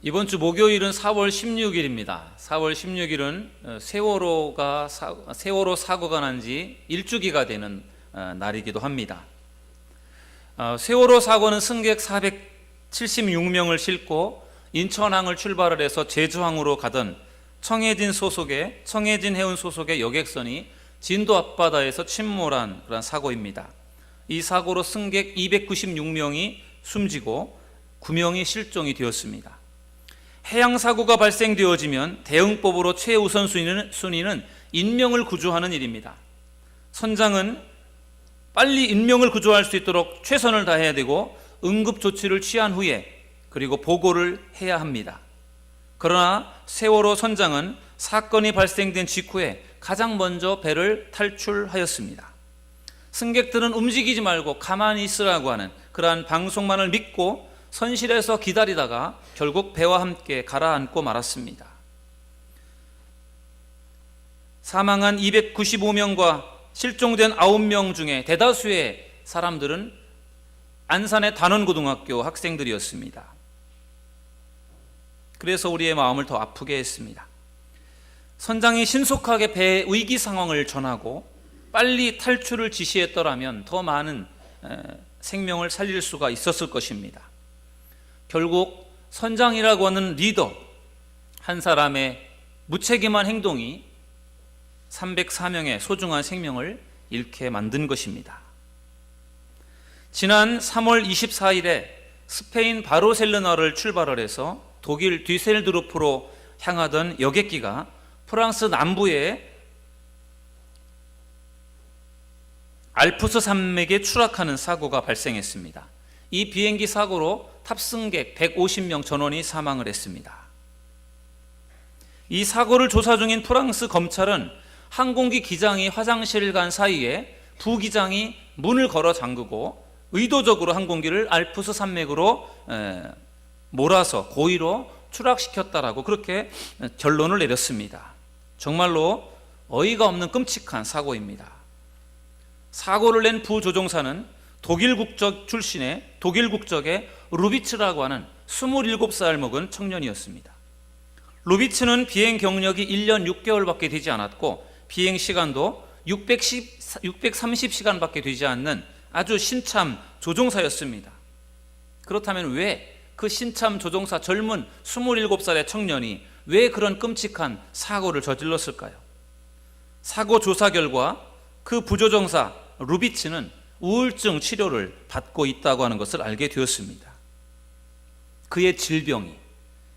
이번 주 목요일은 4월 16일입니다. 4월 16일은 세월호 사고가 난 지 1주기가 되는 날이기도 합니다. 세월호 사고는 승객 476명을 싣고 인천항을 출발을 해서 제주항으로 가던 청해진 해운 소속의 여객선이 진도 앞바다에서 침몰한 그런 사고입니다. 이 사고로 승객 296명이 숨지고 9명이 실종이 되었습니다. 해양사고가 발생되어지면 대응법으로 최우선순위는 인명을 구조하는 일입니다. 선장은 빨리 인명을 구조할 수 있도록 최선을 다해야 되고 응급조치를 취한 후에 그리고 보고를 해야 합니다. 그러나 세월호 선장은 사건이 발생된 직후에 가장 먼저 배를 탈출하였습니다. 승객들은 움직이지 말고 가만히 있으라고 하는 그러한 방송만을 믿고 선실에서 기다리다가 결국 배와 함께 가라앉고 말았습니다. 사망한 295명과 실종된 9명 중에 대다수의 사람들은 안산의 단원고등학교 학생들이었습니다. 그래서 우리의 마음을 더 아프게 했습니다. 선장이 신속하게 배의 위기 상황을 전하고 빨리 탈출을 지시했더라면 더 많은 생명을 살릴 수가 있었을 것입니다. 결국 선장이라고 하는 리더 한 사람의 무책임한 행동이 304명의 소중한 생명을 잃게 만든 것입니다. 지난 3월 24일에 스페인 바르셀로나를 출발을 해서 독일 뒤셀드로프로 향하던 여객기가 프랑스 남부의 알프스 산맥에 추락하는 사고가 발생했습니다. 이 비행기 사고로 탑승객 150명 전원이 사망을 했습니다. 이 사고를 조사 중인 프랑스 검찰은 항공기 기장이 화장실을 간 사이에 부기장이 문을 걸어 잠그고 의도적으로 항공기를 알프스 산맥으로 몰아서 고의로 추락시켰다라고 그렇게 결론을 내렸습니다. 정말로 어이가 없는 끔찍한 사고입니다. 사고를 낸 부조종사는 독일 국적의 루비츠라고 하는 27살 먹은 청년이었습니다. 루비츠는 비행 경력이 1년 6개월밖에 되지 않았고 비행 시간도 630시간밖에 되지 않는 아주 신참 조종사였습니다. 그렇다면 왜 그 신참 조종사 젊은 27살의 청년이 왜 그런 끔찍한 사고를 저질렀을까요? 사고 조사 결과 그 부조종사 루비츠는 우울증 치료를 받고 있다고 하는 것을 알게 되었습니다. 그의 질병이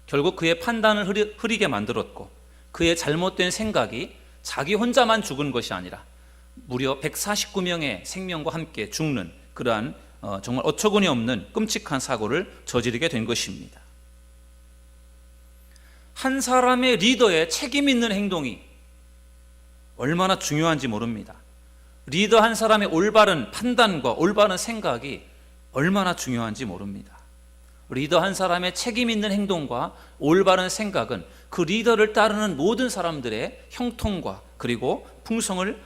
결국 그의 판단을 흐리게 만들었고 그의 잘못된 생각이 자기 혼자만 죽은 것이 아니라 무려 149명의 생명과 함께 죽는 그러한 정말 어처구니 없는 끔찍한 사고를 저지르게 된 것입니다. 한 사람의 리더의 책임 있는 행동이 얼마나 중요한지 모릅니다. 리더 한 사람의 올바른 판단과 올바른 생각이 얼마나 중요한지 모릅니다. 리더 한 사람의 책임 있는 행동과 올바른 생각은 그 리더를 따르는 모든 사람들의 형통과 그리고 풍성을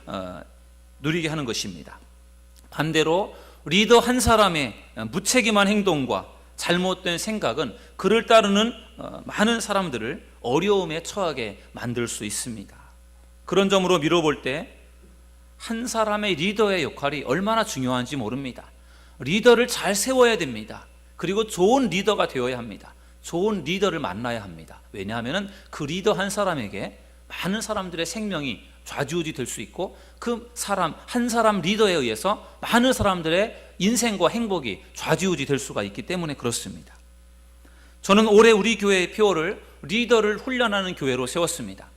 누리게 하는 것입니다. 반대로 리더 한 사람의 무책임한 행동과 잘못된 생각은 그를 따르는 많은 사람들을 어려움에 처하게 만들 수 있습니다. 그런 점으로 미뤄볼 때 한 사람의 리더의 역할이 얼마나 중요한지 모릅니다. 리더를 잘 세워야 됩니다. 그리고 좋은 리더가 되어야 합니다. 좋은 리더를 만나야 합니다. 왜냐하면 그 리더 한 사람에게 많은 사람들의 생명이 좌지우지 될 수 있고 그 사람 한 사람 리더에 의해서 많은 사람들의 인생과 행복이 좌지우지 될 수가 있기 때문에 그렇습니다. 저는 올해 우리 교회의 표어를 리더를 훈련하는 교회로 세웠습니다.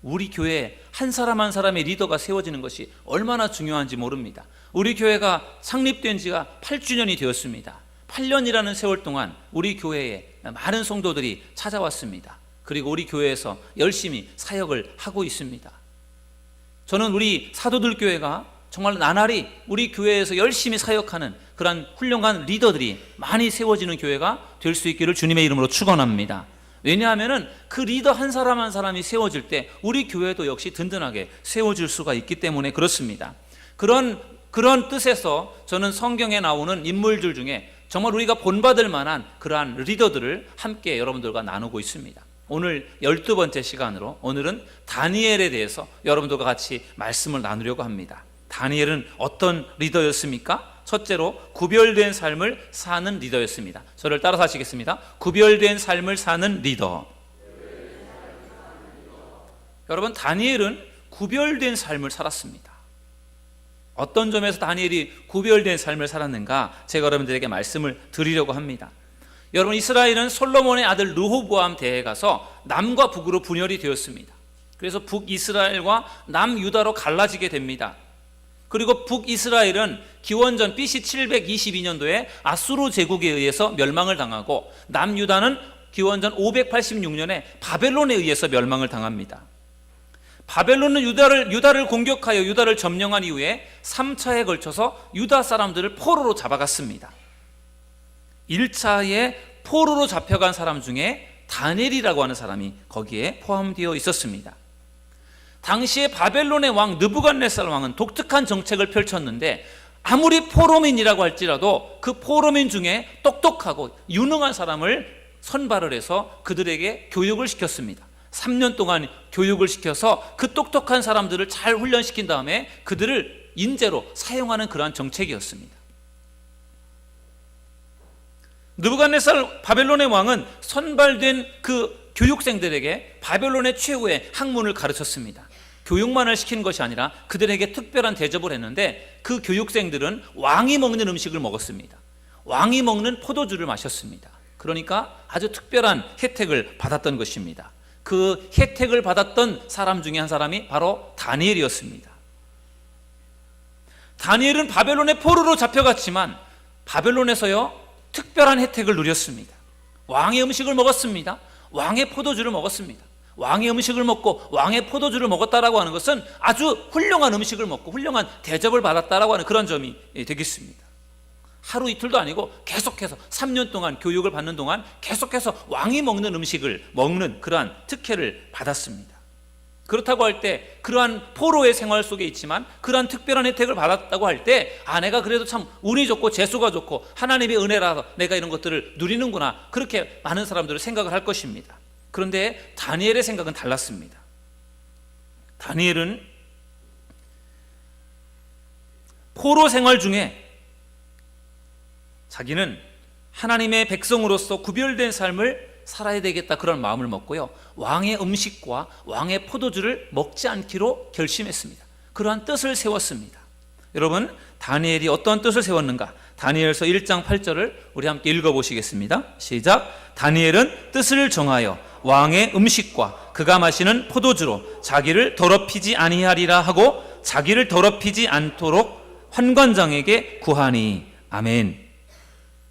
우리 교회에 한 사람 한 사람의 리더가 세워지는 것이 얼마나 중요한지 모릅니다. 우리 교회가 창립된 지가 8주년이 되었습니다. 8년이라는 세월 동안 우리 교회에 많은 성도들이 찾아왔습니다. 그리고 우리 교회에서 열심히 사역을 하고 있습니다. 저는 우리 사도들 교회가 정말 나날이 우리 교회에서 열심히 사역하는 그런 훌륭한 리더들이 많이 세워지는 교회가 될 수 있기를 주님의 이름으로 축원합니다. 왜냐하면 그 리더 한 사람이 세워질 때 우리 교회도 역시 든든하게 세워질 수가 있기 때문에 그렇습니다. 그런 뜻에서 저는 성경에 나오는 인물들 중에 정말 우리가 본받을 만한 그러한 리더들을 함께 여러분들과 나누고 있습니다. 오늘 12번째 시간으로 오늘은 다니엘에 대해서 여러분들과 같이 말씀을 나누려고 합니다. 다니엘은 어떤 리더였습니까? 첫째로 구별된 삶을 사는 리더였습니다. 저를 따라서 하시겠습니다. 구별된 삶을 사는 리더. 여러분, 다니엘은 구별된 삶을 살았습니다. 어떤 점에서 다니엘이 구별된 삶을 살았는가 제가 여러분들에게 말씀을 드리려고 합니다. 여러분, 이스라엘은 솔로몬의 아들 르호보암 때에 가서 남과 북으로 분열이 되었습니다. 그래서 북이스라엘과 남유다로 갈라지게 됩니다. 그리고 북이스라엘은 기원전 BC 722년도에 아수르 제국에 의해서 멸망을 당하고, 남유다는 기원전 586년에 바벨론에 의해서 멸망을 당합니다. 바벨론은 유다를 공격하여 유다를 점령한 이후에 3차에 걸쳐서 유다 사람들을 포로로 잡아갔습니다. 1차에 포로로 잡혀간 사람 중에 다니엘이라고 하는 사람이 거기에 포함되어 있었습니다. 당시에 바벨론의 왕 느부갓네살 왕은 독특한 정책을 펼쳤는데, 아무리 포로민이라고 할지라도 그 포로민 중에 똑똑하고 유능한 사람을 선발을 해서 그들에게 교육을 시켰습니다. 3년 동안 교육을 시켜서 그 똑똑한 사람들을 잘 훈련시킨 다음에 그들을 인재로 사용하는 그러한 정책이었습니다. 느부갓네살 바벨론의 왕은 선발된 그 교육생들에게 바벨론의 최후의 학문을 가르쳤습니다. 교육만을 시킨 것이 아니라 그들에게 특별한 대접을 했는데, 그 교육생들은 왕이 먹는 음식을 먹었습니다. 왕이 먹는 포도주를 마셨습니다. 그러니까 아주 특별한 혜택을 받았던 것입니다. 그 혜택을 받았던 사람 중에 한 사람이 바로 다니엘이었습니다. 다니엘은 바벨론의 포로로 잡혀갔지만 바벨론에서요 특별한 혜택을 누렸습니다. 왕의 음식을 먹었습니다. 왕의 포도주를 먹었습니다. 왕의 음식을 먹고 왕의 포도주를 먹었다라고 하는 것은 아주 훌륭한 음식을 먹고 훌륭한 대접을 받았다라고 하는 그런 점이 되겠습니다. 하루 이틀도 아니고 계속해서 3년 동안 교육을 받는 동안 계속해서 왕이 먹는 음식을 먹는 그러한 특혜를 받았습니다. 그렇다고 할 때, 그러한 포로의 생활 속에 있지만 그러한 특별한 혜택을 받았다고 할 때, 내가 그래도 참 운이 좋고 재수가 좋고 하나님의 은혜라서 내가 이런 것들을 누리는구나, 그렇게 많은 사람들은 생각을 할 것입니다. 그런데 다니엘의 생각은 달랐습니다. 다니엘은 포로 생활 중에 자기는 하나님의 백성으로서 구별된 삶을 살아야 되겠다, 그런 마음을 먹고요, 왕의 음식과 왕의 포도주를 먹지 않기로 결심했습니다. 그러한 뜻을 세웠습니다. 여러분, 다니엘이 어떤 뜻을 세웠는가? 다니엘서 1장 8절을 우리 함께 읽어보시겠습니다. 시작. 다니엘은 뜻을 정하여 왕의 음식과 그가 마시는 포도주로 자기를 더럽히지 아니하리라 하고 자기를 더럽히지 않도록 환관장에게 구하니. 아멘.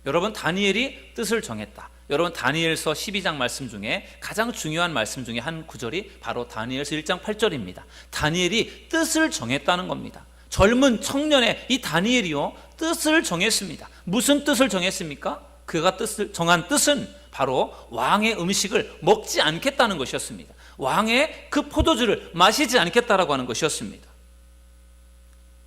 여러분, 다니엘이 뜻을 정했다. 여러분, 다니엘서 12장 말씀 중에 가장 중요한 말씀 중에 한 구절이 바로 다니엘서 1장 8절입니다. 다니엘이 뜻을 정했다는 겁니다. 젊은 청년의 이 다니엘이요, 뜻을 정했습니다. 무슨 뜻을 정했습니까? 그가 정한 뜻은 바로 왕의 음식을 먹지 않겠다는 것이었습니다. 왕의 그 포도주를 마시지 않겠다라고 하는 것이었습니다.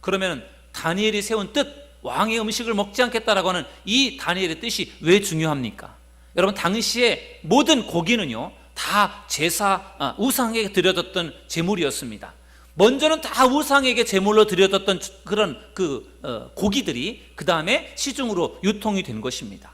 그러면 다니엘이 세운 뜻, 왕의 음식을 먹지 않겠다라고 하는 이 다니엘의 뜻이 왜 중요합니까? 여러분, 당시에 모든 고기는요 다 제사, 우상에게 드려졌던 제물이었습니다. 먼저는 다 우상에게 제물로 드려졌던 그런 고기들이 그 다음에 시중으로 유통이 된 것입니다.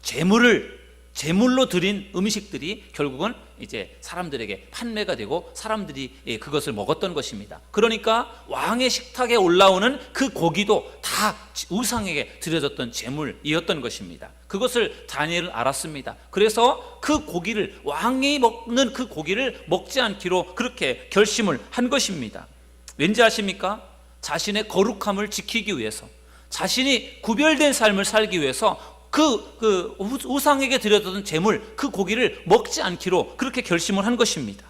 제물로 드린 음식들이 결국은 이제 사람들에게 판매가 되고 사람들이 그것을 먹었던 것입니다. 그러니까 왕의 식탁에 올라오는 그 고기도 다 우상에게 드려졌던 제물이었던 것입니다. 그것을 다니엘은 알았습니다. 그래서 그 고기를, 왕이 먹는 그 고기를 먹지 않기로 그렇게 결심을 한 것입니다. 왠지 아십니까? 자신의 거룩함을 지키기 위해서, 자신이 구별된 삶을 살기 위해서 그 우상에게 드려졌던 제물, 그 고기를 먹지 않기로 그렇게 결심을 한 것입니다.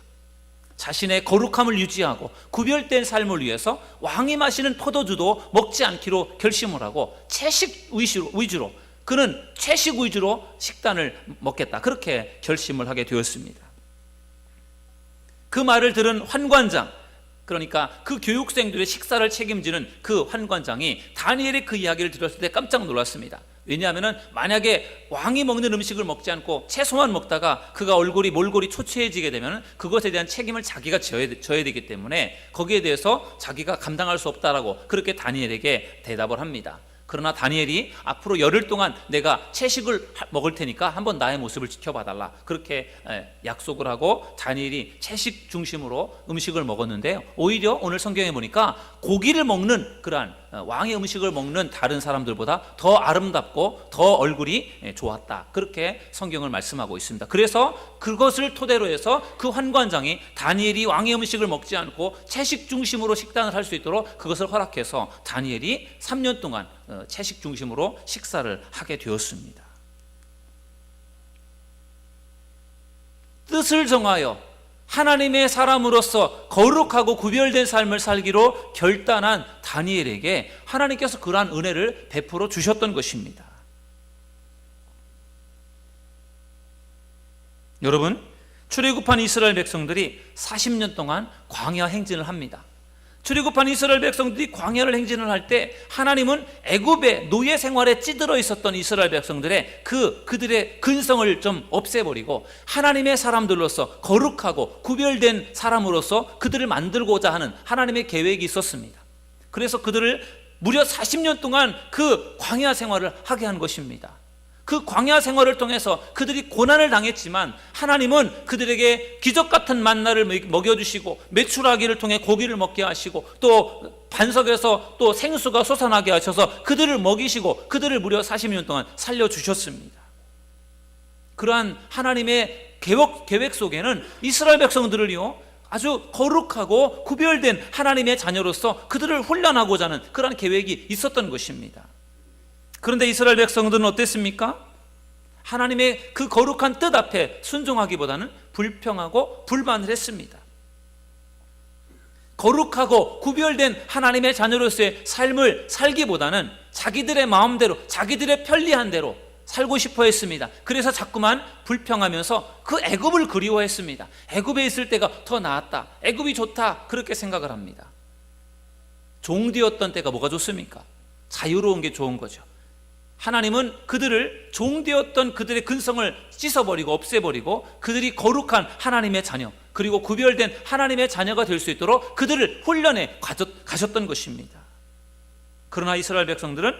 자신의 거룩함을 유지하고 구별된 삶을 위해서 왕이 마시는 포도주도 먹지 않기로 결심을 하고 채식 위주로 그는 채식 위주로 식단을 먹겠다, 그렇게 결심을 하게 되었습니다. 그 말을 들은 환관장, 그러니까 그 교육생들의 식사를 책임지는 그 환관장이 다니엘의 그 이야기를 들었을 때 깜짝 놀랐습니다. 왜냐하면 만약에 왕이 먹는 음식을 먹지 않고 채소만 먹다가 그가 몰골이 초췌해지게 되면 그것에 대한 책임을 자기가 져야 되기 때문에 거기에 대해서 자기가 감당할 수 없다라고 그렇게 다니엘에게 대답을 합니다. 그러나 다니엘이 앞으로 열흘 동안 내가 채식을 먹을 테니까 한번 나의 모습을 지켜봐달라, 그렇게 약속을 하고 다니엘이 채식 중심으로 음식을 먹었는데요, 오히려 오늘 성경에 보니까 고기를 먹는 그러한 왕의 음식을 먹는 다른 사람들보다 더 아름답고 더 얼굴이 좋았다, 그렇게 성경을 말씀하고 있습니다. 그래서 그것을 토대로 해서 그 환관장이 다니엘이 왕의 음식을 먹지 않고 채식 중심으로 식단을 할 수 있도록 그것을 허락해서 다니엘이 3년 동안 채식 중심으로 식사를 하게 되었습니다. 뜻을 정하여 하나님의 사람으로서 거룩하고 구별된 삶을 살기로 결단한 다니엘에게 하나님께서 그러한 은혜를 베풀어 주셨던 것입니다. 여러분, 출애굽한 이스라엘 백성들이 40년 동안 광야 행진을 합니다. 출애굽한 이스라엘 백성들이 광야를 행진을 할 때 하나님은 애굽의 노예 생활에 찌들어 있었던 이스라엘 백성들의 그들의 근성을 좀 없애버리고 하나님의 사람들로서 거룩하고 구별된 사람으로서 그들을 만들고자 하는 하나님의 계획이 있었습니다. 그래서 그들을 무려 40년 동안 그 광야 생활을 하게 한 것입니다. 그 광야 생활을 통해서 그들이 고난을 당했지만 하나님은 그들에게 기적 같은 만나를 먹여주시고 메추라기를 통해 고기를 먹게 하시고 또 반석에서 또 생수가 솟아나게 하셔서 그들을 먹이시고 그들을 무려 40년 동안 살려주셨습니다. 그러한 하나님의 계획 속에는 이스라엘 백성들을요 아주 거룩하고 구별된 하나님의 자녀로서 그들을 훈련하고자 하는 그러한 계획이 있었던 것입니다. 그런데 이스라엘 백성들은 어땠습니까? 하나님의 그 거룩한 뜻 앞에 순종하기보다는 불평하고 불만을 했습니다. 거룩하고 구별된 하나님의 자녀로서의 삶을 살기보다는 자기들의 마음대로 자기들의 편리한 대로 살고 싶어 했습니다. 그래서 자꾸만 불평하면서 그 애굽을 그리워했습니다. 애굽에 있을 때가 더 나았다, 애굽이 좋다, 그렇게 생각을 합니다. 종되었던 때가 뭐가 좋습니까? 자유로운 게 좋은 거죠. 하나님은 그들을 종되었던 그들의 근성을 씻어버리고 없애버리고 그들이 거룩한 하나님의 자녀 그리고 구별된 하나님의 자녀가 될 수 있도록 그들을 훈련해 가셨던 것입니다. 그러나 이스라엘 백성들은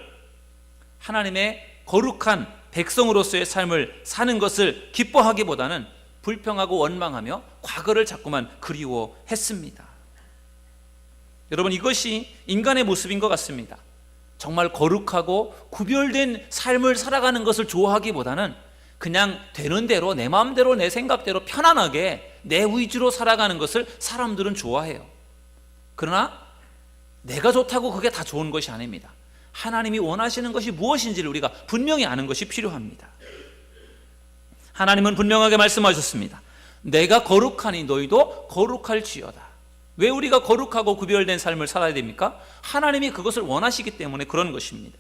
하나님의 거룩한 백성으로서의 삶을 사는 것을 기뻐하기보다는 불평하고 원망하며 과거를 자꾸만 그리워했습니다. 여러분, 이것이 인간의 모습인 것 같습니다. 정말 거룩하고 구별된 삶을 살아가는 것을 좋아하기보다는 그냥 되는 대로 내 마음대로 내 생각대로 편안하게 내 위주로 살아가는 것을 사람들은 좋아해요. 그러나 내가 좋다고 그게 다 좋은 것이 아닙니다. 하나님이 원하시는 것이 무엇인지를 우리가 분명히 아는 것이 필요합니다. 하나님은 분명하게 말씀하셨습니다. 내가 거룩하니 너희도 거룩할지어다. 왜 우리가 거룩하고 구별된 삶을 살아야 됩니까? 하나님이 그것을 원하시기 때문에 그런 것입니다.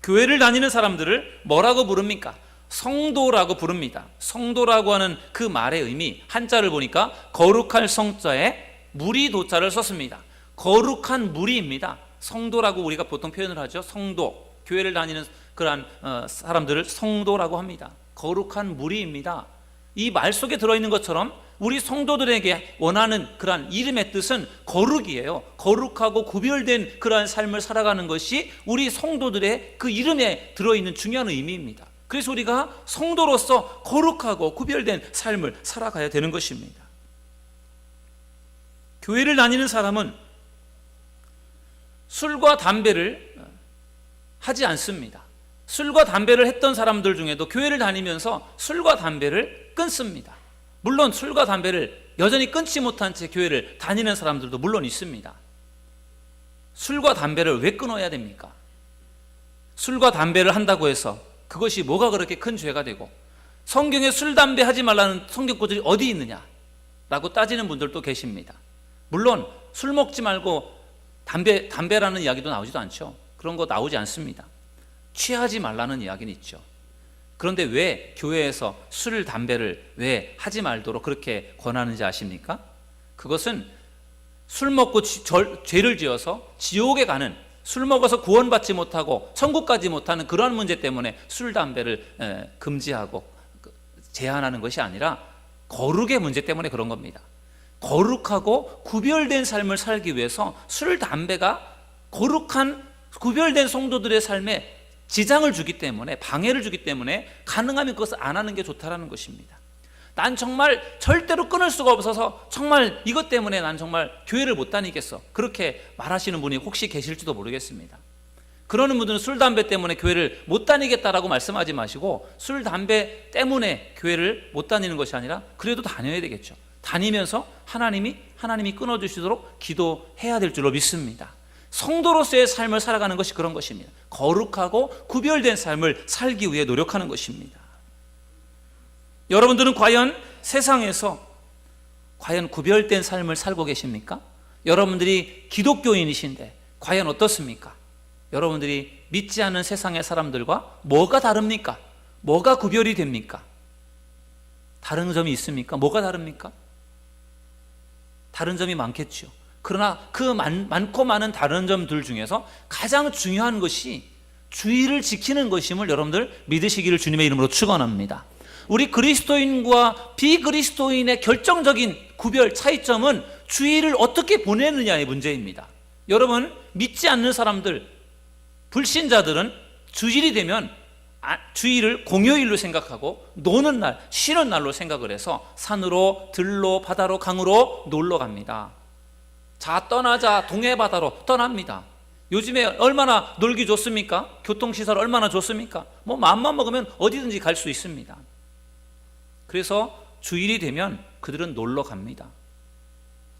교회를 다니는 사람들을 뭐라고 부릅니까? 성도라고 부릅니다. 성도라고 하는 그 말의 의미, 한자를 보니까 거룩할 성자에 무리 도자를 썼습니다. 거룩한 무리입니다. 성도라고 우리가 보통 표현을 하죠. 성도, 교회를 다니는 그러한 사람들을 성도라고 합니다. 거룩한 무리입니다. 이 말 속에 들어있는 것처럼 우리 성도들에게 원하는 그러한 이름의 뜻은 거룩이에요. 거룩하고 구별된 그러한 삶을 살아가는 것이 우리 성도들의 그 이름에 들어있는 중요한 의미입니다. 그래서 우리가 성도로서 거룩하고 구별된 삶을 살아가야 되는 것입니다. 교회를 다니는 사람은 술과 담배를 하지 않습니다. 술과 담배를 했던 사람들 중에도 교회를 다니면서 술과 담배를 끊습니다. 물론 술과 담배를 여전히 끊지 못한 채 교회를 다니는 사람들도 물론 있습니다. 술과 담배를 왜 끊어야 됩니까? 술과 담배를 한다고 해서 그것이 뭐가 그렇게 큰 죄가 되고 성경에 술, 담배 하지 말라는 성경 구절이 어디 있느냐라고 따지는 분들도 계십니다. 물론 술 먹지 말고 담배라는 이야기도 나오지도 않죠. 그런 거 나오지 않습니다. 취하지 말라는 이야기는 있죠. 그런데 왜 교회에서 술, 담배를 왜 하지 말도록 그렇게 권하는지 아십니까? 그것은 술 먹고 죄를 지어서 지옥에 가는 술 먹어서 구원받지 못하고 천국 가지 못하는 그런 문제 때문에 술, 담배를 금지하고 제한하는 것이 아니라 거룩의 문제 때문에 그런 겁니다. 거룩하고 구별된 삶을 살기 위해서 술, 담배가 거룩한 구별된 성도들의 삶에 지장을 주기 때문에, 방해를 주기 때문에 가능하면 그것을 안 하는 게 좋다라는 것입니다. 난 정말 절대로 끊을 수가 없어서 정말 이것 때문에 난 정말 교회를 못 다니겠어, 그렇게 말하시는 분이 혹시 계실지도 모르겠습니다. 그러는 분들은 술, 담배 때문에 교회를 못 다니겠다라고 말씀하지 마시고, 술, 담배 때문에 교회를 못 다니는 것이 아니라 그래도 다녀야 되겠죠. 다니면서 하나님이 끊어주시도록 기도해야 될 줄로 믿습니다. 성도로서의 삶을 살아가는 것이 그런 것입니다. 거룩하고 구별된 삶을 살기 위해 노력하는 것입니다. 여러분들은 과연 세상에서 과연 구별된 삶을 살고 계십니까? 여러분들이 기독교인이신데 과연 어떻습니까? 여러분들이 믿지 않는 세상의 사람들과 뭐가 다릅니까? 뭐가 구별이 됩니까? 다른 점이 있습니까? 뭐가 다릅니까? 다른 점이 많겠죠. 그러나 그 많고 많은 다른 점들 중에서 가장 중요한 것이 주의를 지키는 것임을 여러분들 믿으시기를 주님의 이름으로 축원합니다. 우리 그리스도인과 비그리스도인의 결정적인 구별, 차이점은 주일을 어떻게 보내느냐의 문제입니다. 여러분, 믿지 않는 사람들, 불신자들은 주일이 되면 주일을 공휴일로 생각하고 노는 날, 쉬는 날로 생각을 해서 산으로, 들로, 바다로, 강으로 놀러 갑니다. 자, 떠나자, 동해 바다로 떠납니다. 요즘에 얼마나 놀기 좋습니까? 교통시설 얼마나 좋습니까? 뭐 마음만 먹으면 어디든지 갈 수 있습니다. 그래서 주일이 되면 그들은 놀러 갑니다.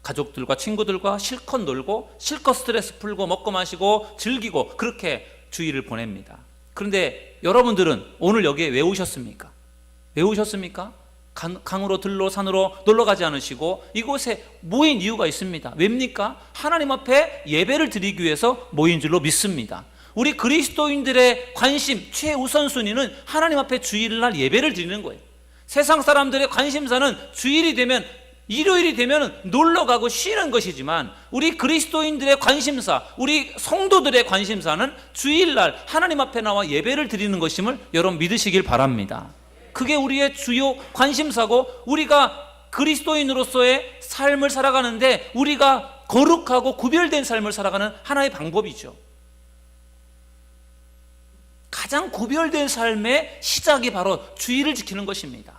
가족들과 친구들과 실컷 놀고 실컷 스트레스 풀고 먹고 마시고 즐기고 그렇게 주일을 보냅니다. 그런데 여러분들은 오늘 여기에 왜 오셨습니까? 왜 오셨습니까? 강으로, 들로, 산으로 놀러 가지 않으시고 이곳에 모인 이유가 있습니다. 왜입니까? 하나님 앞에 예배를 드리기 위해서 모인 줄로 믿습니다. 우리 그리스도인들의 관심, 최우선순위는 하나님 앞에 주일날 예배를 드리는 거예요. 세상 사람들의 관심사는 주일이 되면, 일요일이 되면 놀러 가고 쉬는 것이지만 우리 그리스도인들의 관심사, 우리 성도들의 관심사는 주일날 하나님 앞에 나와 예배를 드리는 것임을 여러분 믿으시길 바랍니다. 그게 우리의 주요 관심사고, 우리가 그리스도인으로서의 삶을 살아가는데 우리가 거룩하고 구별된 삶을 살아가는 하나의 방법이죠. 가장 구별된 삶의 시작이 바로 주일을 지키는 것입니다.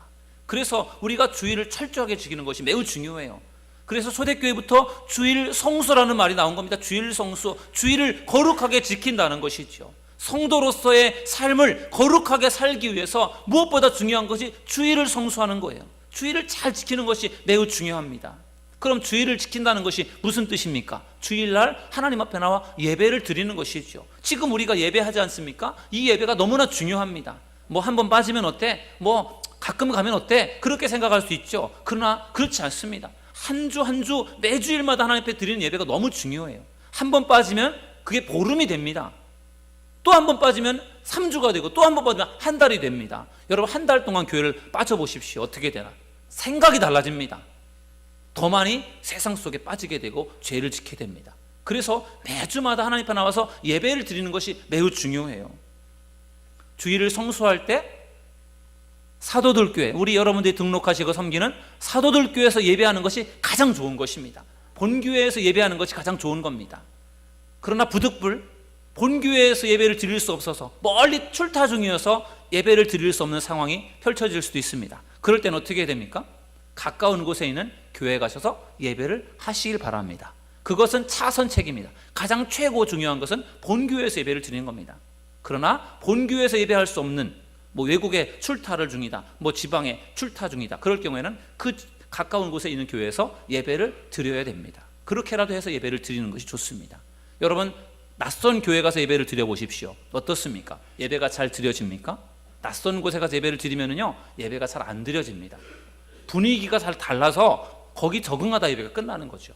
그래서 우리가 주일을 철저하게 지키는 것이 매우 중요해요. 그래서 초대교회부터 주일 성수라는 말이 나온 겁니다. 주일 성수, 주일을 거룩하게 지킨다는 것이죠. 성도로서의 삶을 거룩하게 살기 위해서 무엇보다 중요한 것이 주일을 성수하는 거예요. 주일을 잘 지키는 것이 매우 중요합니다. 그럼 주일을 지킨다는 것이 무슨 뜻입니까? 주일날 하나님 앞에 나와 예배를 드리는 것이죠. 지금 우리가 예배하지 않습니까? 이 예배가 너무나 중요합니다. 뭐 한 번 빠지면 어때? 뭐 가끔 가면 어때? 그렇게 생각할 수 있죠. 그러나 그렇지 않습니다. 한 주 한 주 매주일마다 하나님 앞에 드리는 예배가 너무 중요해요. 한 번 빠지면 그게 보름이 됩니다. 또 한 번 빠지면 3주가 되고 또 한 번 빠지면 한 달이 됩니다. 여러분, 한 달 동안 교회를 빠져보십시오. 어떻게 되나? 생각이 달라집니다. 더 많이 세상 속에 빠지게 되고 죄를 짓게 됩니다. 그래서 매주마다 하나님 앞에 나와서 예배를 드리는 것이 매우 중요해요. 주일을 성수할 때 사도들 교회, 우리 여러분들이 등록하시고 섬기는 사도들 교회에서 예배하는 것이 가장 좋은 것입니다. 본교회에서 예배하는 것이 가장 좋은 겁니다. 그러나 부득불 본교회에서 예배를 드릴 수 없어서 멀리 출타 중이어서 예배를 드릴 수 없는 상황이 펼쳐질 수도 있습니다. 그럴 때는 어떻게 해야 됩니까? 가까운 곳에 있는 교회에 가셔서 예배를 하시길 바랍니다. 그것은 차선책입니다. 가장 최고 중요한 것은 본교회에서 예배를 드리는 겁니다. 그러나 본교회에서 예배할 수 없는, 뭐 외국에 출타를 중이다, 뭐 지방에 출타 중이다, 그럴 경우에는 그 가까운 곳에 있는 교회에서 예배를 드려야 됩니다. 그렇게라도 해서 예배를 드리는 것이 좋습니다. 여러분, 낯선 교회 가서 예배를 드려보십시오. 어떻습니까? 예배가 잘 드려집니까? 낯선 곳에 가서 예배를 드리면요, 예배가 잘 안 드려집니다. 분위기가 잘 달라서 거기 적응하다 예배가 끝나는 거죠.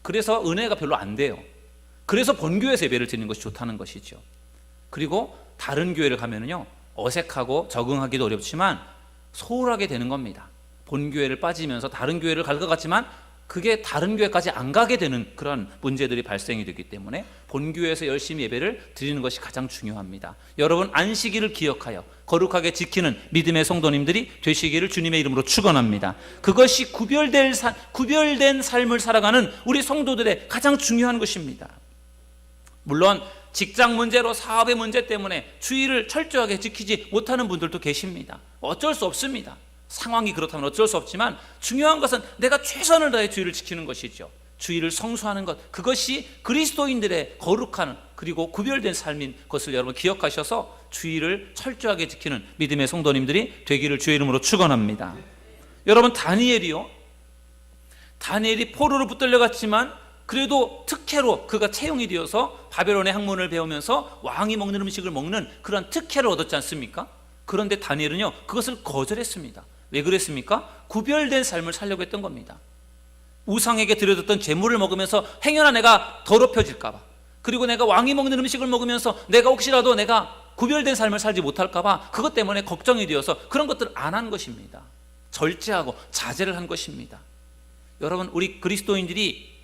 그래서 은혜가 별로 안 돼요. 그래서 본교회에서 예배를 드리는 것이 좋다는 것이죠. 그리고 다른 교회를 가면은요, 어색하고 적응하기도 어렵지만 소홀하게 되는 겁니다. 본교회를 빠지면서 다른 교회를 갈 것 같지만 그게 다른 교회까지 안 가게 되는 그런 문제들이 발생이 되기 때문에 본교회에서 열심히 예배를 드리는 것이 가장 중요합니다. 여러분, 안식일을 기억하여 거룩하게 지키는 믿음의 성도님들이 되시기를 주님의 이름으로 축원합니다. 그것이 구별된 삶을 살아가는 우리 성도들의 가장 중요한 것입니다. 물론 직장 문제로 사업의 문제 때문에 주의를 철저하게 지키지 못하는 분들도 계십니다. 어쩔 수 없습니다. 상황이 그렇다면 어쩔 수 없지만 중요한 것은 내가 최선을 다해 주의를 지키는 것이죠. 주의를 성수하는 것, 그것이 그리스도인들의 거룩한 그리고 구별된 삶인 것을 여러분 기억하셔서 주의를 철저하게 지키는 믿음의 성도님들이 되기를 주의 이름으로 축원합니다. 여러분, 다니엘이 포로로 붙들려갔지만 그래도 특혜로 그가 채용이 되어서 바벨론의 학문을 배우면서 왕이 먹는 음식을 먹는 그런 특혜를 얻었지 않습니까? 그런데 다니엘은요, 그것을 거절했습니다. 왜 그랬습니까? 구별된 삶을 살려고 했던 겁니다. 우상에게 드려졌던 재물을 먹으면서 행여나 내가 더럽혀질까 봐, 그리고 내가 왕이 먹는 음식을 먹으면서 내가 혹시라도 내가 구별된 삶을 살지 못할까 봐 그것 때문에 걱정이 되어서 그런 것들을 안 한 것입니다. 절제하고 자제를 한 것입니다. 여러분, 우리 그리스도인들이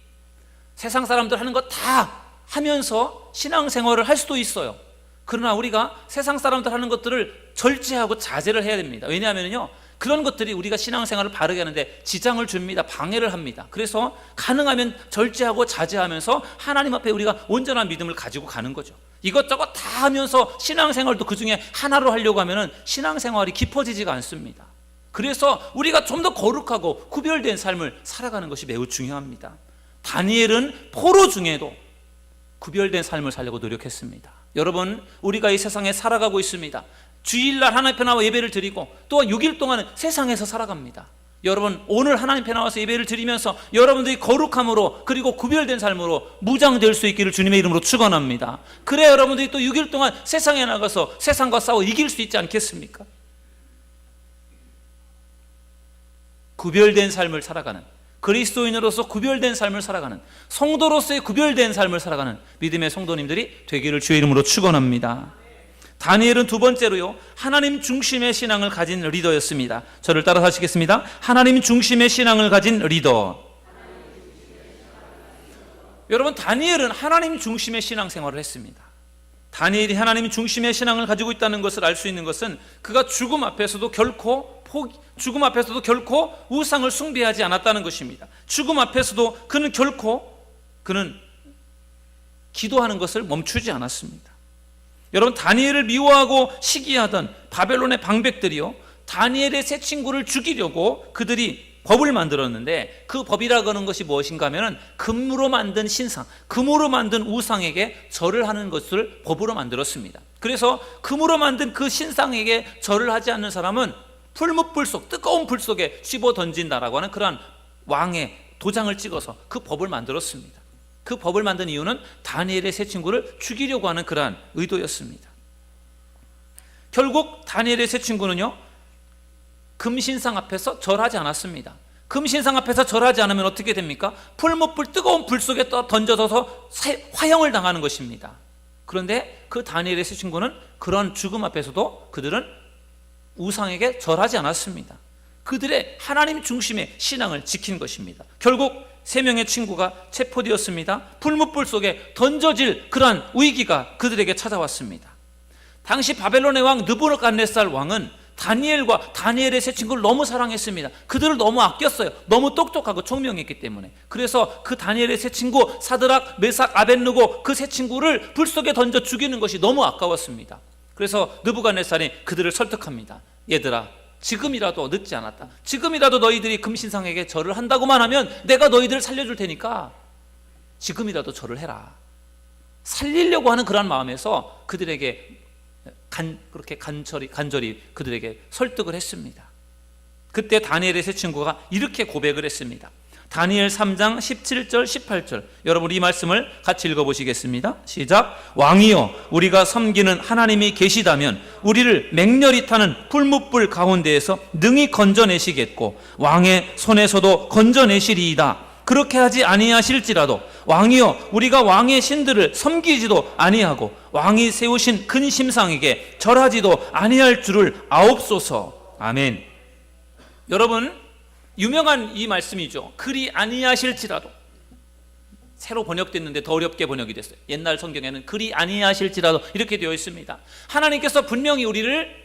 세상 사람들 하는 거 다 하면서 신앙생활을 할 수도 있어요. 그러나 우리가 세상 사람들 하는 것들을 절제하고 자제를 해야 됩니다. 왜냐하면요, 그런 것들이 우리가 신앙생활을 바르게 하는데 지장을 줍니다. 방해를 합니다. 그래서 가능하면 절제하고 자제하면서 하나님 앞에 우리가 온전한 믿음을 가지고 가는 거죠. 이것저것 다 하면서 신앙생활도 그 중에 하나로 하려고 하면 신앙생활이 깊어지지가 않습니다. 그래서 우리가 좀 더 거룩하고 구별된 삶을 살아가는 것이 매우 중요합니다. 다니엘은 포로 중에도 구별된 삶을 살려고 노력했습니다. 여러분, 우리가 이 세상에 살아가고 있습니다. 주일날 하나님 앞에 나와 예배를 드리고 또 6일 동안은 세상에서 살아갑니다. 여러분, 오늘 하나님 앞에 나와서 예배를 드리면서 여러분들이 거룩함으로 그리고 구별된 삶으로 무장될 수 있기를 주님의 이름으로 축원합니다. 그래야 여러분들이 또 6일 동안 세상에 나가서 세상과 싸워 이길 수 있지 않겠습니까? 구별된 삶을 살아가는, 그리스도인으로서 구별된 삶을 살아가는, 성도로서의 구별된 삶을 살아가는 믿음의 성도님들이 되기를 주의 이름으로 축원합니다. 다니엘은 두 번째로요, 하나님 중심의 신앙을 가진 리더였습니다. 저를 따라 하시겠습니다. 하나님 중심의 신앙을 가진 리더. 여러분, 다니엘은 하나님 중심의 신앙생활을 했습니다. 다니엘이 하나님 중심의 신앙을 가지고 있다는 것을 알 수 있는 것은 그가 죽음 앞에서도 결코 우상을 숭배하지 않았다는 것입니다. 죽음 앞에서도 그는 기도하는 것을 멈추지 않았습니다. 여러분, 다니엘을 미워하고 시기하던 바벨론의 방백들이요, 다니엘의 세 친구를 죽이려고 그들이 법을 만들었는데, 그 법이라고 하는 것이 무엇인가 하면 금으로 만든 신상, 금으로 만든 우상에게 절을 하는 것을 법으로 만들었습니다. 그래서 금으로 만든 그 신상에게 절을 하지 않는 사람은 풀무불 속, 뜨거운 불 속에 씹어 던진다라고 하는 그러한 왕의 도장을 찍어서 그 법을 만들었습니다. 그 법을 만든 이유는 다니엘의 세 친구를 죽이려고 하는 그러한 의도였습니다. 결국 다니엘의 세 친구는요, 금신상 앞에서 절하지 않았습니다. 금신상 앞에서 절하지 않으면 어떻게 됩니까? 풀무불, 뜨거운 불 속에 던져져서 화형을 당하는 것입니다. 그런데 그 다니엘의 세 친구는 그런 죽음 앞에서도 그들은 우상에게 절하지 않았습니다. 그들의 하나님 중심의 신앙을 지킨 것입니다. 결국 세 명의 친구가 체포되었습니다. 풀무불 속에 던져질 그러한 위기가 그들에게 찾아왔습니다. 당시 바벨론의 왕 느부갓네살 왕은 다니엘과 다니엘의 세 친구를 너무 사랑했습니다. 그들을 너무 아꼈어요. 너무 똑똑하고 총명했기 때문에. 그래서 그 다니엘의 세 친구 사드락, 메삭, 아벳느고 그 세 친구를 불 속에 던져 죽이는 것이 너무 아까웠습니다. 그래서 느부갓네살이 그들을 설득합니다. 얘들아, 지금이라도 늦지 않았다. 지금이라도 너희들이 금신상에게 절을 한다고만 하면 내가 너희들을 살려줄 테니까 지금이라도 절을 해라. 살리려고 하는 그런 마음에서 그들에게 그렇게 간절히 그들에게 설득을 했습니다. 그때 다니엘의 세 친구가 이렇게 고백을 했습니다. 다니엘 3장 17절 18절, 여러분 이 말씀을 같이 읽어보시겠습니다. 시작. 왕이여, 우리가 섬기는 하나님이 계시다면 우리를 맹렬히 타는 풀무불 가운데에서 능히 건져내시겠고 왕의 손에서도 건져내시리이다. 그렇게 하지 아니하실지라도 왕이여, 우리가 왕의 신들을 섬기지도 아니하고 왕이 세우신 큰 심상에게 절하지도 아니할 줄을 아옵소서. 아멘. 여러분, 유명한 이 말씀이죠. 그리 아니하실지라도. 새로 번역됐는데 더 어렵게 번역이 됐어요. 옛날 성경에는 그리 아니하실지라도 이렇게 되어 있습니다. 하나님께서 분명히 우리를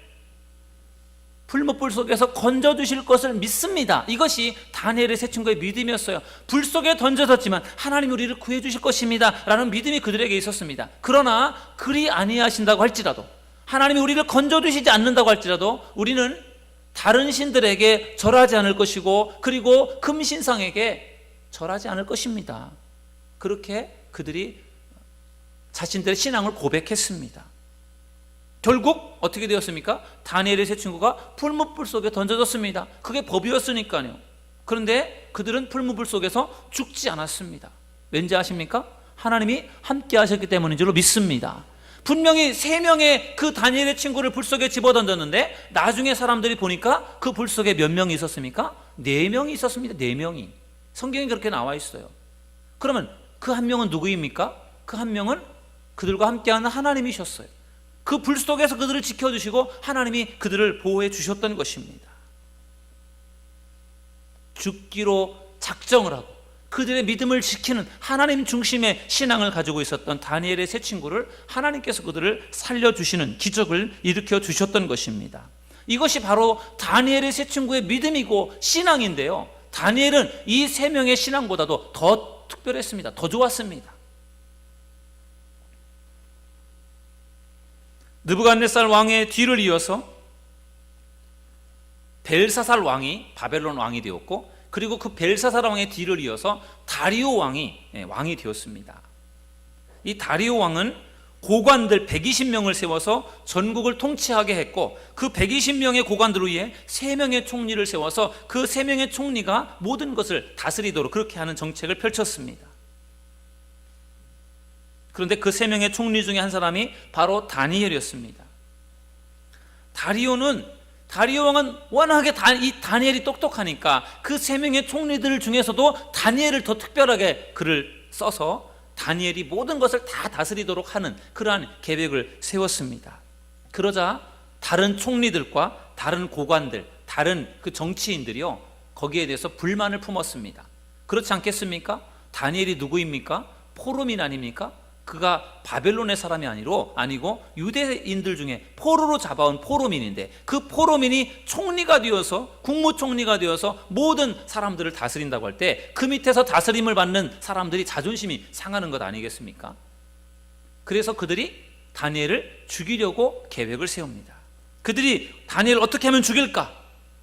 풀무불 속에서 건져주실 것을 믿습니다. 이것이 다니엘의 세 친구의 믿음이었어요. 불 속에 던져졌지만 하나님이 우리를 구해주실 것입니다 라는 믿음이 그들에게 있었습니다. 그러나 그리 아니하신다고 할지라도, 하나님이 우리를 건져주시지 않는다고 할지라도 우리는 다른 신들에게 절하지 않을 것이고, 그리고 금신상에게 절하지 않을 것입니다. 그렇게 그들이 자신들의 신앙을 고백했습니다. 결국 어떻게 되었습니까? 다니엘의 세 친구가 풀무불 속에 던져졌습니다. 그게 법이었으니까요. 그런데 그들은 풀무불 속에서 죽지 않았습니다. 왠지 아십니까? 하나님이 함께 하셨기 때문인 줄로 믿습니다. 분명히 3명의 그 다니엘의 친구를 불 속에 집어던졌는데 나중에 사람들이 보니까 그 불 속에 몇 명이 있었습니까? 4명이 있었습니다. 4명이. 성경에 그렇게 나와 있어요. 그러면 그 한 명은 누구입니까? 그 한 명은 그들과 함께하는 하나님이셨어요. 그 불 속에서 그들을 지켜주시고 하나님이 그들을 보호해 주셨던 것입니다. 죽기로 작정을 하고 그들의 믿음을 지키는 하나님 중심의 신앙을 가지고 있었던 다니엘의 세 친구를 하나님께서 그들을 살려주시는 기적을 일으켜 주셨던 것입니다. 이것이 바로 다니엘의 세 친구의 믿음이고 신앙인데요, 다니엘은 이 3명의 신앙보다도 더 특별했습니다. 더 좋았습니다. 느부갓네살 왕의 뒤를 이어서 벨사살 왕이 바벨론 왕이 되었고, 그리고 그 벨사살 왕의 뒤를 이어서 다리오 왕이 되었습니다. 이 다리오 왕은 고관들 120명을 세워서 전국을 통치하게 했고, 그 120명의 고관들을 위해 3명의 총리를 세워서 그 3명의 총리가 모든 것을 다스리도록 그렇게 하는 정책을 펼쳤습니다. 그런데 그 3명의 총리 중에 한 사람이 바로 다니엘이었습니다. 다리오 왕은 워낙에 이 다니엘이 똑똑하니까 그 3명의 총리들 중에서도 다니엘을 더 특별하게 글을 써서 다니엘이 모든 것을 다 다스리도록 하는 그러한 계획을 세웠습니다. 그러자 다른 총리들과 다른 고관들, 다른 그 정치인들이요, 거기에 대해서 불만을 품었습니다. 그렇지 않겠습니까? 다니엘이 누구입니까? 포로민 아닙니까? 그가 바벨론의 사람이 아니고 유대인들 중에 포로로 잡아온 포로민인데, 그 포로민이 총리가 되어서, 국무총리가 되어서 모든 사람들을 다스린다고 할 때 그 밑에서 다스림을 받는 사람들이 자존심이 상하는 것 아니겠습니까? 그래서 그들이 다니엘을 죽이려고 계획을 세웁니다. 그들이 다니엘을 어떻게 하면 죽일까?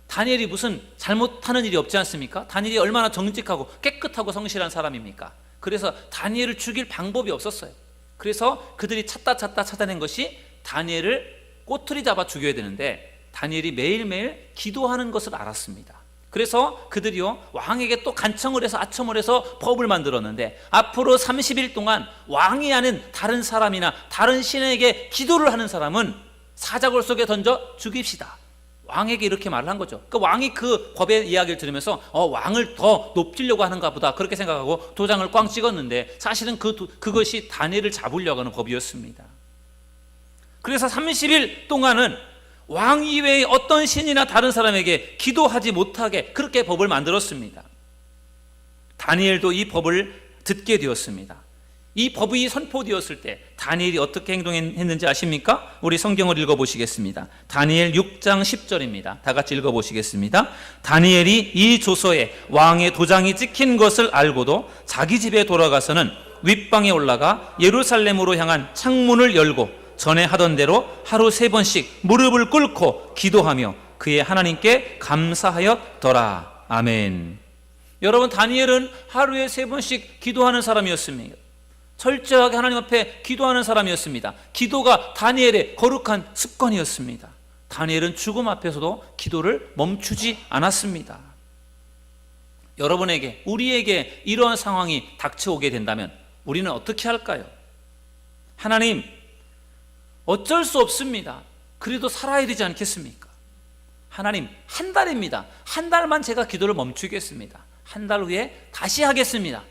다니엘이 무슨 잘못하는 일이 없지 않습니까? 다니엘이 얼마나 정직하고 깨끗하고 성실한 사람입니까? 그래서 다니엘을 죽일 방법이 없었어요. 그래서 그들이 찾아낸 것이 다니엘을 꼬투리 잡아 죽여야 되는데, 다니엘이 매일매일 기도하는 것을 알았습니다. 그래서 그들이요, 왕에게 또 간청을 해서 아첨을 해서 법을 만들었는데, 앞으로 30일 동안 왕이 아닌 다른 사람이나 다른 신에게 기도를 하는 사람은 사자골 속에 던져 죽입시다. 왕에게 이렇게 말을 한 거죠. 그 왕이 그 법의 이야기를 들으면서 왕을 더 높이려고 하는가 보다 그렇게 생각하고 도장을 꽝 찍었는데, 사실은 그것이 다니엘을 잡으려고 하는 법이었습니다. 그래서 30일 동안은 왕 이외의 어떤 신이나 다른 사람에게 기도하지 못하게 그렇게 법을 만들었습니다. 다니엘도 이 법을 듣게 되었습니다. 이 법이 선포되었을 때 다니엘이 어떻게 행동했는지 아십니까? 우리 성경을 읽어보시겠습니다. 다니엘 6장 10절입니다. 다 같이 읽어보시겠습니다. 다니엘이 이 조서에 왕의 도장이 찍힌 것을 알고도 자기 집에 돌아가서는 윗방에 올라가 예루살렘으로 향한 창문을 열고 전에 하던 대로 하루 3번씩 무릎을 꿇고 기도하며 그의 하나님께 감사하였더라. 아멘. 여러분, 다니엘은 하루에 3번씩 기도하는 사람이었습니다. 철저하게 하나님 앞에 기도하는 사람이었습니다. 기도가 다니엘의 거룩한 습관이었습니다. 다니엘은 죽음 앞에서도 기도를 멈추지 않았습니다. 여러분에게, 우리에게 이러한 상황이 닥쳐오게 된다면 우리는 어떻게 할까요? 하나님, 어쩔 수 없습니다. 그래도 살아야 되지 않겠습니까? 하나님, 한 달입니다. 한 달만 제가 기도를 멈추겠습니다. 한 달 후에 다시 하겠습니다.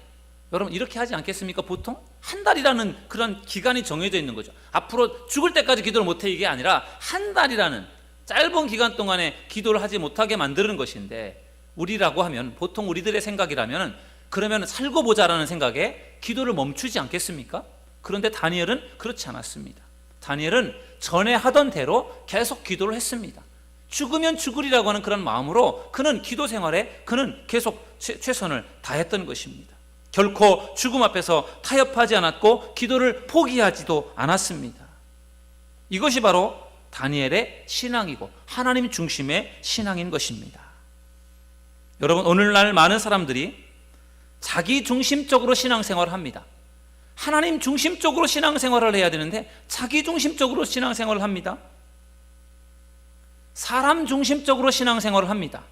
여러분, 이렇게 하지 않겠습니까? 보통 한 달이라는 그런 기간이 정해져 있는 거죠. 앞으로 죽을 때까지 기도를 못해, 이게 아니라 한 달이라는 짧은 기간 동안에 기도를 하지 못하게 만드는 것인데, 우리라고 하면, 보통 우리들의 생각이라면 그러면 살고 보자라는 생각에 기도를 멈추지 않겠습니까? 그런데 다니엘은 그렇지 않았습니다. 다니엘은 전에 하던 대로 계속 기도를 했습니다. 죽으면 죽으리라고 하는 그런 마음으로 그는 기도 생활에 그는 계속 최선을 다했던 것입니다. 결코 죽음 앞에서 타협하지 않았고 기도를 포기하지도 않았습니다. 이것이 바로 다니엘의 신앙이고 하나님 중심의 신앙인 것입니다. 여러분, 오늘날 많은 사람들이 자기 중심적으로 신앙생활을 합니다. 하나님 중심적으로 신앙생활을 해야 되는데 자기 중심적으로 신앙생활을 합니다. 사람 중심적으로 신앙생활을 합니다.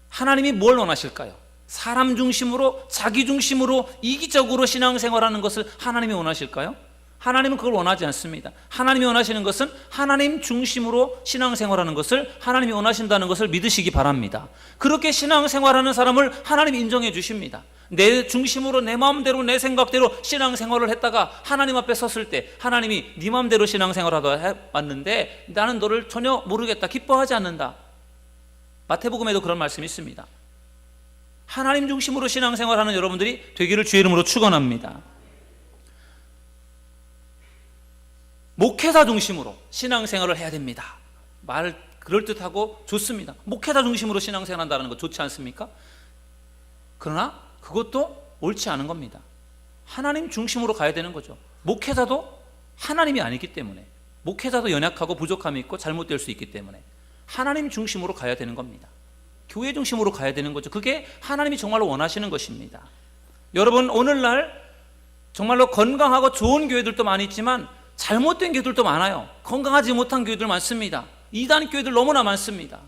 하나님이 뭘 원하실까요? 사람 중심으로, 자기 중심으로, 이기적으로 신앙생활하는 것을 하나님이 원하실까요? 하나님은 그걸 원하지 않습니다. 하나님이 원하시는 것은 하나님 중심으로 신앙생활하는 것을 하나님이 원하신다는 것을 믿으시기 바랍니다. 그렇게 신앙생활하는 사람을 하나님이 인정해 주십니다. 내 중심으로 내 마음대로 내 생각대로 신앙생활을 했다가 하나님 앞에 섰을 때 하나님이 네 마음대로 신앙생활하다 해봤는데 나는 너를 전혀 모르겠다, 기뻐하지 않는다. 마태복음에도 그런 말씀이 있습니다. 하나님 중심으로 신앙생활하는 여러분들이 되기를 주의 이름으로 축원합니다. 목회자 중심으로 신앙생활을 해야 됩니다. 말 그럴듯하고 좋습니다. 목회자 중심으로 신앙생활한다는 거 좋지 않습니까? 그러나 그것도 옳지 않은 겁니다. 하나님 중심으로 가야 되는 거죠. 목회자도 하나님이 아니기 때문에, 목회자도 연약하고 부족함이 있고 잘못될 수 있기 때문에 하나님 중심으로 가야 되는 겁니다. 교회 중심으로 가야 되는 거죠. 그게 하나님이 정말로 원하시는 것입니다. 여러분, 오늘날 정말로 건강하고 좋은 교회들도 많이 있지만 잘못된 교회들도 많아요. 건강하지 못한 교회들 많습니다. 이단 교회들 너무나 많습니다.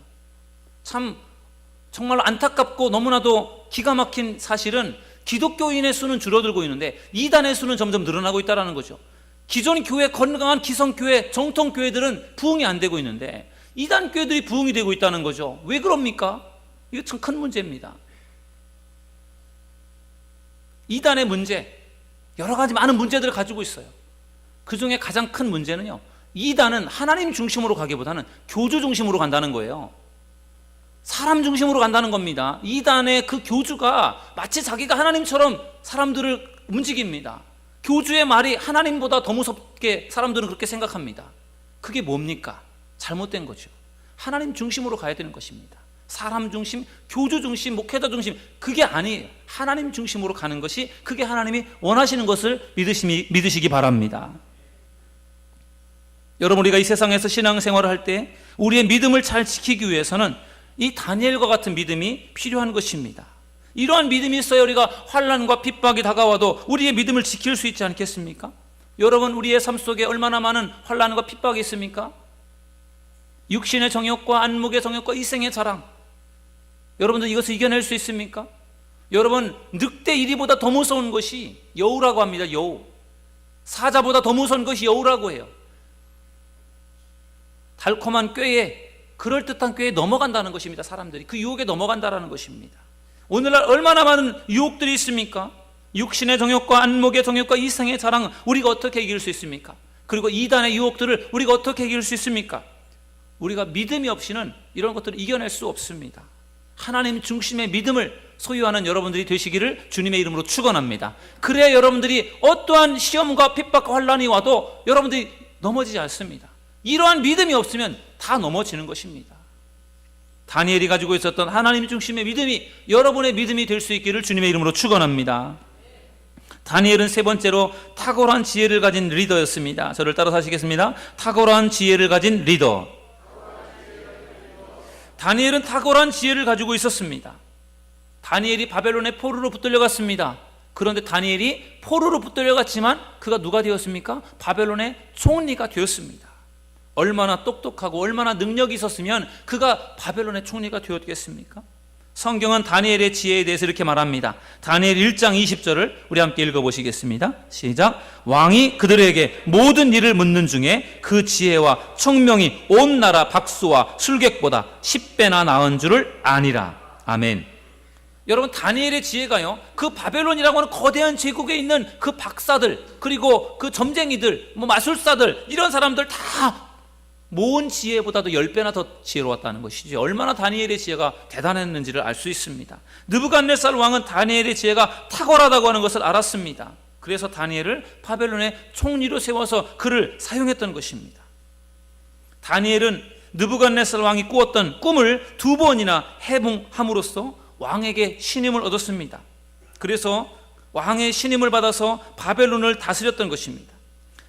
참 정말 안타깝고 너무나도 기가 막힌 사실은 기독교인의 수는 줄어들고 있는데 이단의 수는 점점 늘어나고 있다는 거죠. 기존 교회, 건강한 기성교회, 정통교회들은 부흥이 안 되고 있는데 이단 교회들이 부흥이 되고 있다는 거죠. 왜 그럽니까? 이거 참 큰 문제입니다. 이단의 문제, 여러 가지 많은 문제들을 가지고 있어요. 그 중에 가장 큰 문제는요, 이단은 하나님 중심으로 가기보다는 교주 중심으로 간다는 거예요. 사람 중심으로 간다는 겁니다. 이단의 그 교주가 마치 자기가 하나님처럼 사람들을 움직입니다. 교주의 말이 하나님보다 더 무섭게 사람들은 그렇게 생각합니다. 그게 뭡니까? 잘못된 거죠. 하나님 중심으로 가야 되는 것입니다. 사람 중심, 교주 중심, 목회자 중심, 그게 아니에요. 하나님 중심으로 가는 것이, 그게 하나님이 원하시는 것을 믿으시기 바랍니다. 여러분, 우리가 이 세상에서 신앙생활을 할 때 우리의 믿음을 잘 지키기 위해서는 이 다니엘과 같은 믿음이 필요한 것입니다. 이러한 믿음이 있어야 우리가 환난과 핍박이 다가와도 우리의 믿음을 지킬 수 있지 않겠습니까? 여러분, 우리의 삶 속에 얼마나 많은 환난과 핍박이 있습니까? 육신의 정욕과 안목의 정욕과 이생의 자랑, 여러분들 이것을 이겨낼 수 있습니까? 여러분, 늑대 이리보다 더 무서운 것이 여우라고 합니다. 여우, 사자보다 더 무서운 것이 여우라고 해요. 달콤한 꾀에, 그럴듯한 꾀에 넘어간다는 것입니다. 사람들이 그 유혹에 넘어간다는 것입니다. 오늘날 얼마나 많은 유혹들이 있습니까? 육신의 정욕과 안목의 정욕과 이생의 자랑, 우리가 어떻게 이길 수 있습니까? 그리고 이단의 유혹들을 우리가 어떻게 이길 수 있습니까? 우리가 믿음이 없이는 이런 것들을 이겨낼 수 없습니다. 하나님 중심의 믿음을 소유하는 여러분들이 되시기를 주님의 이름으로 축원합니다. 그래야 여러분들이 어떠한 시험과 핍박과 환난이 와도 여러분들이 넘어지지 않습니다. 이러한 믿음이 없으면 다 넘어지는 것입니다. 다니엘이 가지고 있었던 하나님 중심의 믿음이 여러분의 믿음이 될 수 있기를 주님의 이름으로 축원합니다. 다니엘은 세 번째로 탁월한 지혜를 가진 리더였습니다. 저를 따라서 하시겠습니다. 탁월한 지혜를 가진 리더. 다니엘은 탁월한 지혜를 가지고 있었습니다. 다니엘이 바벨론의 포로로 붙들려갔습니다. 그런데 다니엘이 포로로 붙들려갔지만 그가 누가 되었습니까? 바벨론의 총리가 되었습니다. 얼마나 똑똑하고 얼마나 능력이 있었으면 그가 바벨론의 총리가 되었겠습니까? 성경은 다니엘의 지혜에 대해서 이렇게 말합니다. 다니엘 1장 20절을 우리 함께 읽어보시겠습니다. 시작. 왕이 그들에게 모든 일을 묻는 중에 그 지혜와 총명이 온 나라 박수와 술객보다 10배나 나은 줄을 아니라. 아멘. 여러분, 다니엘의 지혜가요, 그 바벨론이라고 하는 거대한 제국에 있는 그 박사들, 그리고 그 점쟁이들, 마술사들, 이런 사람들 다 모은 지혜보다도 10배나 더 지혜로웠다는 것이죠. 얼마나 다니엘의 지혜가 대단했는지를 알 수 있습니다. 느부갓네살 왕은 다니엘의 지혜가 탁월하다고 하는 것을 알았습니다. 그래서 다니엘을 바벨론의 총리로 세워서 그를 사용했던 것입니다. 다니엘은 느부갓네살 왕이 꾸었던 꿈을 2번이나 해몽함으로써 왕에게 신임을 얻었습니다. 그래서 왕의 신임을 받아서 바벨론을 다스렸던 것입니다.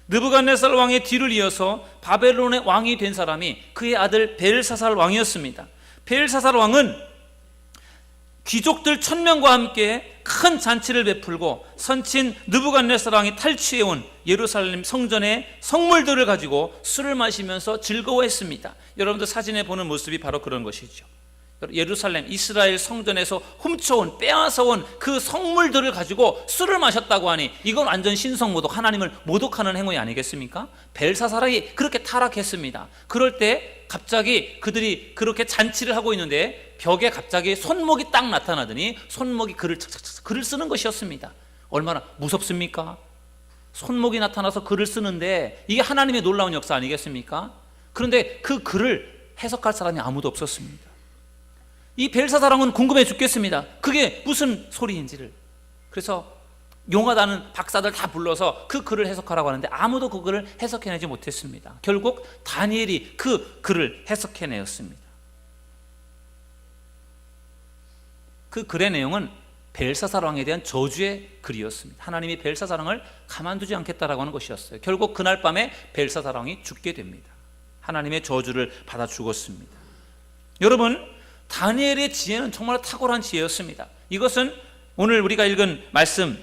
느부갓네살 왕의 뒤를 이어서 바벨론의 왕이 된 사람이 그의 아들 벨사살 왕이었습니다. 벨사살 왕은 귀족들 1000명과 함께 큰 잔치를 베풀고 선친 느부갓네살 왕이 탈취해온 예루살렘 성전의 성물들을 가지고 술을 마시면서 즐거워했습니다. 여러분들 사진에 보는 모습이 바로 그런 것이죠. 예루살렘 이스라엘 성전에서 훔쳐온 빼앗아온 그 성물들을 가지고 술을 마셨다고 하니 이건 완전 신성모독, 하나님을 모독하는 행위 아니겠습니까? 벨사살이 그렇게 타락했습니다. 그럴 때 갑자기 그들이 그렇게 잔치를 하고 있는데 벽에 갑자기 손목이 딱 나타나더니 손목이 글을 쓰는 것이었습니다. 얼마나 무섭습니까? 손목이 나타나서 글을 쓰는데 이게 하나님의 놀라운 역사 아니겠습니까? 그런데 그 글을 해석할 사람이 아무도 없었습니다. 이 벨사살 왕은 궁금해 죽겠습니다. 그게 무슨 소리인지를. 그래서 용하다는 박사들 다 불러서 그 글을 해석하라고 하는데 아무도 그 글을 해석해내지 못했습니다. 결국 다니엘이 그 글을 해석해내었습니다. 그 글의 내용은 벨사살 왕에 대한 저주의 글이었습니다. 하나님이 벨사살 왕을 가만두지 않겠다라고 하는 것이었어요. 결국 그날 밤에 벨사살 왕이 죽게 됩니다. 하나님의 저주를 받아 죽었습니다. 여러분, 다니엘의 지혜는 정말 탁월한 지혜였습니다. 이것은 오늘 우리가 읽은 말씀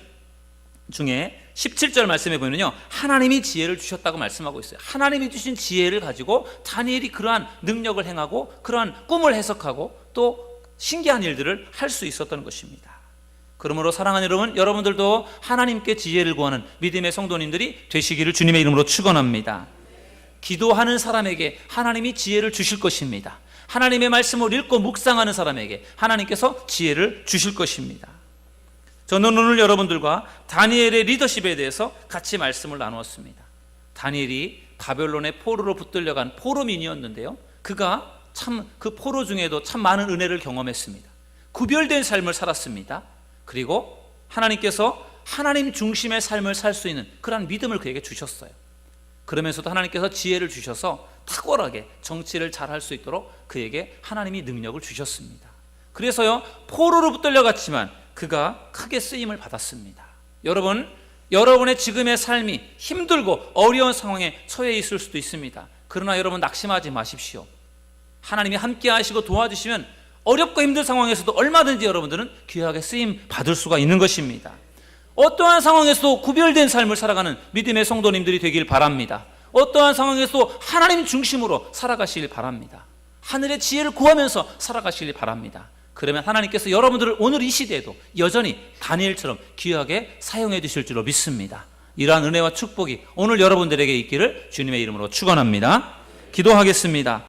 중에 17절 말씀에 보면요, 하나님이 지혜를 주셨다고 말씀하고 있어요. 하나님이 주신 지혜를 가지고 다니엘이 그러한 능력을 행하고 그러한 꿈을 해석하고 또 신기한 일들을 할 수 있었던 것입니다. 그러므로 사랑하는 여러분, 여러분들도 하나님께 지혜를 구하는 믿음의 성도님들이 되시기를 주님의 이름으로 축원합니다. 기도하는 사람에게 하나님이 지혜를 주실 것입니다. 하나님의 말씀을 읽고 묵상하는 사람에게 하나님께서 지혜를 주실 것입니다. 저는 오늘 여러분들과 다니엘의 리더십에 대해서 같이 말씀을 나누었습니다. 다니엘이 바벨론의 포로로 붙들려간 포로민이었는데요, 그가 참 그 포로 중에도 참 많은 은혜를 경험했습니다. 구별된 삶을 살았습니다. 그리고 하나님께서 하나님 중심의 삶을 살 수 있는 그러한 믿음을 그에게 주셨어요. 그러면서도 하나님께서 지혜를 주셔서 탁월하게 정치를 잘 할 수 있도록 그에게 하나님이 능력을 주셨습니다. 그래서요, 포로로 붙들려갔지만 그가 크게 쓰임을 받았습니다. 여러분, 여러분의 지금의 삶이 힘들고 어려운 상황에 처해 있을 수도 있습니다. 그러나 여러분 낙심하지 마십시오. 하나님이 함께 하시고 도와주시면 어렵고 힘든 상황에서도 얼마든지 여러분들은 귀하게 쓰임 받을 수가 있는 것입니다. 어떠한 상황에서도 구별된 삶을 살아가는 믿음의 성도님들이 되길 바랍니다. 어떠한 상황에서도 하나님 중심으로 살아가시길 바랍니다. 하늘의 지혜를 구하면서 살아가시길 바랍니다. 그러면 하나님께서 여러분들을 오늘 이 시대에도 여전히 다니엘처럼 귀하게 사용해 주실 줄로 믿습니다. 이러한 은혜와 축복이 오늘 여러분들에게 있기를 주님의 이름으로 축원합니다. 기도하겠습니다.